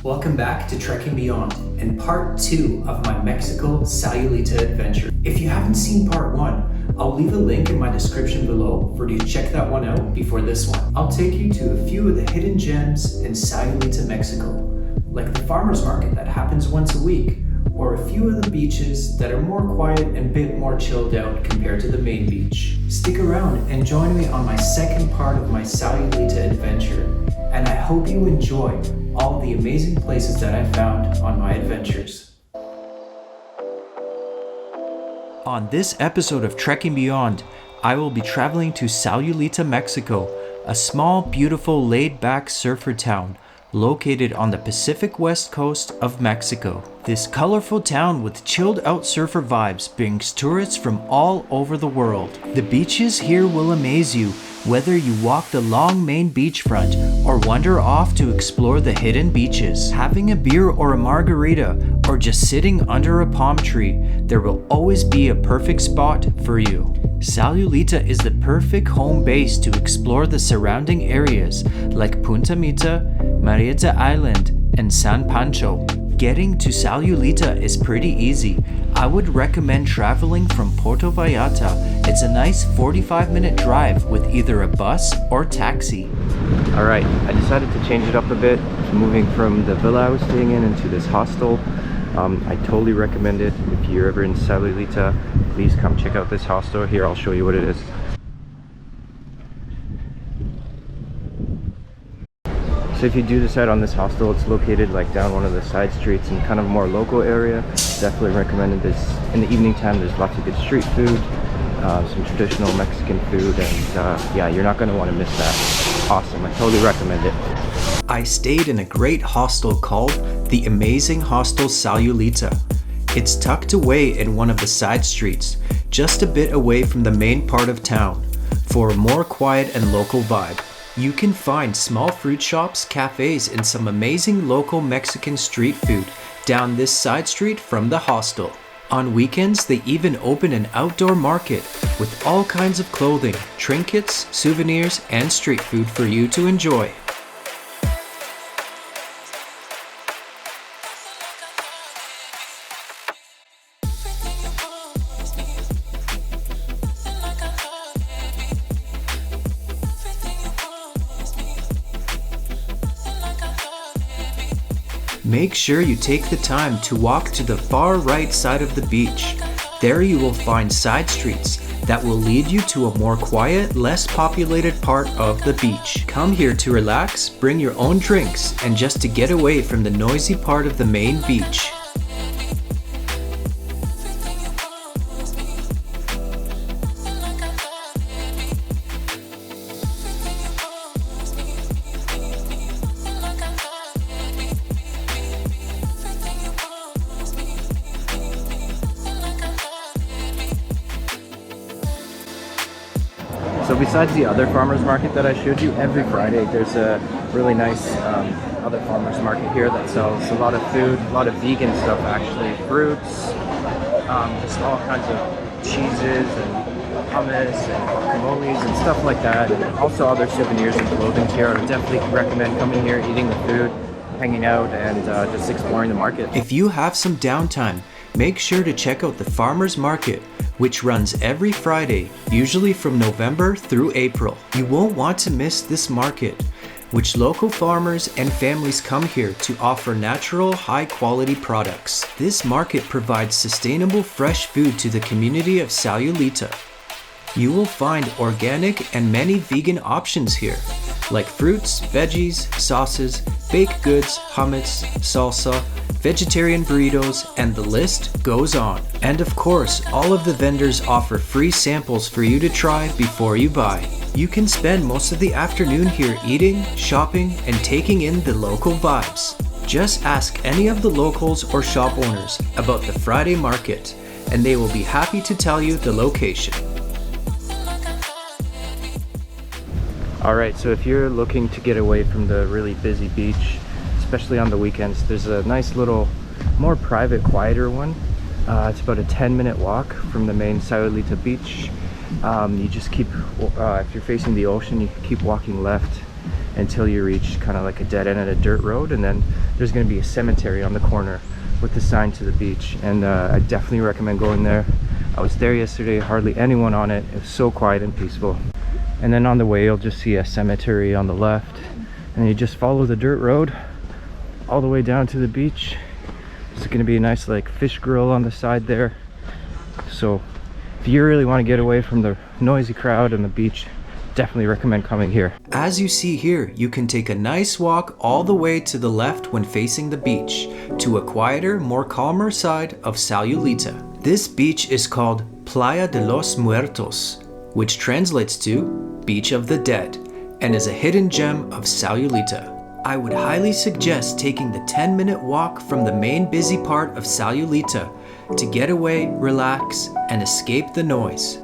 Welcome back to Trekking Beyond and part 2 of my Mexico Sayulita adventure. If you haven't seen part 1, I'll leave a link in my description below for you to check that one out before this one. I'll take you to a few of the hidden gems in Sayulita Mexico, like the farmer's market that happens once a week, or a few of the beaches that are more quiet and a bit more chilled out compared to the main beach. Stick around and join me on my second part of my Sayulita adventure, and I hope you enjoy all the amazing places that I found on my adventures. On this episode of Trekking Beyond, I will be traveling to Sayulita, Mexico, a small, beautiful, laid-back surfer town located on the Pacific West coast of Mexico. This colorful town with chilled-out surfer vibes brings tourists from all over the world. The beaches here will amaze you, whether you walk the long main beachfront or wander off to explore the hidden beaches. Having a beer or a margarita, or just sitting under a palm tree, there will always be a perfect spot for you. Sayulita is the perfect home base to explore the surrounding areas like Punta Mita, Marietta Island, and San Pancho. Getting to Sayulita is pretty easy. I would recommend traveling from Puerto Vallarta. It's a nice 45-minute drive with either a bus or taxi. Alright, I decided to change it up a bit, moving from the villa I was staying in into this hostel. I totally recommend it. If you're ever in Sayulita, please come check out this hostel. Here, I'll show you what it is. So if you do decide on this hostel, it's located like down one of the side streets in kind of a more local area. Definitely recommended this. In the evening time, there's lots of good street food, some traditional Mexican food, and yeah, you're not going to want to miss that. Awesome, I totally recommend it. I stayed in a great hostel called the Amazing Hostel Sayulita. It's tucked away in one of the side streets, just a bit away from the main part of town, for a more quiet and local vibe. You can find small fruit shops, cafes, and some amazing local Mexican street food down this side street from the hostel. On weekends, they even open an outdoor market with all kinds of clothing, trinkets, souvenirs, and street food for you to enjoy. Make sure you take the time to walk to the far right side of the beach. There you will find side streets that will lead you to a more quiet, less populated part of the beach. Come here to relax, bring your own drinks, and just to get away from the noisy part of the main beach. So besides the other farmers market that I showed you, every Friday there's a really nice other farmers market here that sells a lot of food, a lot of vegan stuff actually, fruits, just all kinds of cheeses and hummus and guacamoles and stuff like that, and also other souvenirs and clothing here. I would definitely recommend coming here, eating the food, hanging out, and just exploring the market. If you have some downtime, make sure to check out the farmers market, which runs every Friday, usually from November through April. You won't want to miss this market, which local farmers and families come here to offer natural, high-quality products. This market provides sustainable, fresh food to the community of Sayulita. You will find organic and many vegan options here, like fruits, veggies, sauces, baked goods, hummus, salsa, vegetarian burritos, and the list goes on. And of course, all of the vendors offer free samples for you to try before you buy. You can spend most of the afternoon here eating, shopping, and taking in the local vibes. Just ask any of the locals or shop owners about the Friday market, and they will be happy to tell you the location. Alright, so if you're looking to get away from the really busy beach, especially on the weekends, there's a nice little, more private, quieter one. It's about a 10-minute walk from the main Sayulita beach. You just keep, if you're facing the ocean, you keep walking left until you reach kind of like a dead end at a dirt road, and then there's going to be a cemetery on the corner with the sign to the beach. And I definitely recommend going there. I was there yesterday, hardly anyone on it. It was so quiet and peaceful. And then on the way you'll just see a cemetery on the left, and you just follow the dirt road all the way down to the beach. There's going to be a nice like fish grill on the side there. So if you really want to get away from the noisy crowd and the beach, definitely recommend coming here. As you see here, you can take a nice walk all the way to the left when facing the beach to a quieter, more calmer side of Sayulita. This beach is called Playa de los Muertos, which translates to Beach of the Dead, and is a hidden gem of Sayulita. I would highly suggest taking the 10-minute walk from the main busy part of Sayulita to get away, relax, and escape the noise.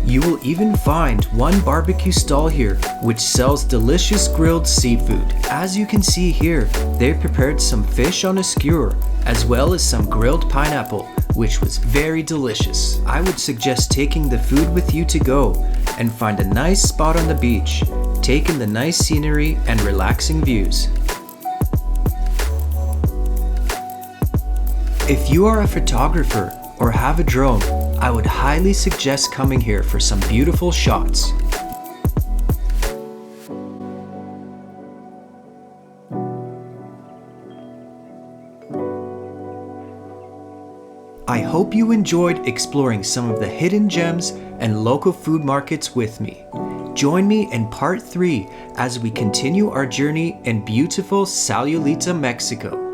You will even find one barbecue stall here which sells delicious grilled seafood. As you can see here, they prepared some fish on a skewer as well as some grilled pineapple, which was very delicious. I would suggest taking the food with you to go and find a nice spot on the beach, take in the nice scenery and relaxing views. If you are a photographer or have a drone, I would highly suggest coming here for some beautiful shots. I hope you enjoyed exploring some of the hidden gems and local food markets with me. Join me in part 3 as we continue our journey in beautiful Sayulita, Mexico.